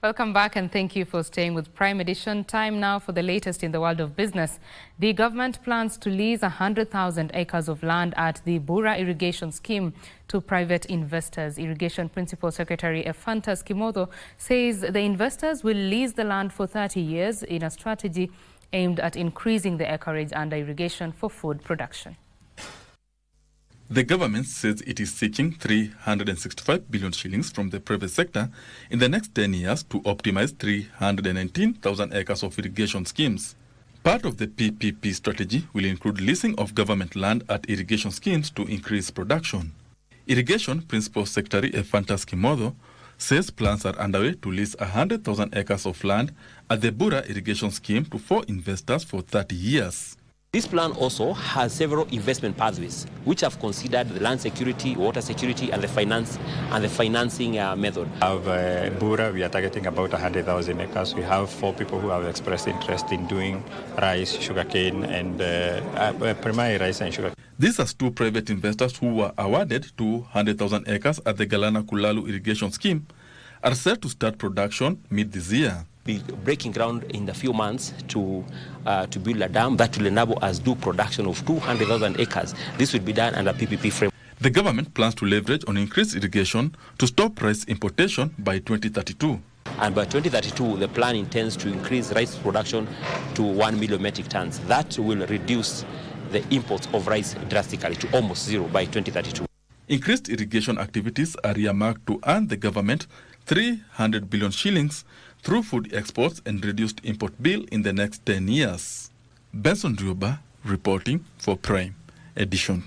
Welcome back and thank you for staying with Prime Edition. Time now for the latest in the world of business. The government plans to lease 100,000 acres of land at the Bura irrigation scheme to private investors. Irrigation Principal Secretary Ephantus Kimotho says the investors will lease the land for 30 years in a strategy aimed at increasing the acreage under irrigation for food production. The government says it is seeking 365 billion shillings from the private sector in the next 10 years to optimize 319,000 acres of irrigation schemes. Part of the PPP strategy will include leasing of government land at irrigation schemes to increase production. Irrigation Principal Secretary Ephantus Kimotho says plans are underway to lease 100,000 acres of land at the Bura irrigation scheme to 4 investors for 30 years. This plan also has several investment pathways, which have considered the land security, water security, and the financing method. We have Bura, we are targeting about 100,000 acres. We have 4 people who have expressed interest in doing rice, sugarcane, and primary rice and sugar. These are 2 private investors who were awarded 200,000 acres at the Galana Kulalu irrigation scheme are set to start production mid this year. Be breaking ground in a few months to build a dam that will enable us do production of 200,000 acres. This will be done under PPP frame. The government plans to leverage on increased irrigation to stop rice importation by 2032. And by 2032, the plan intends to increase rice production to 1 million metric tons. That will reduce the imports of rice drastically to almost zero by 2032. Increased irrigation activities are earmarked to earn the government 300 billion shillings through food exports and reduced import bill in the next 10 years. Benson Rioba reporting for Prime Edition.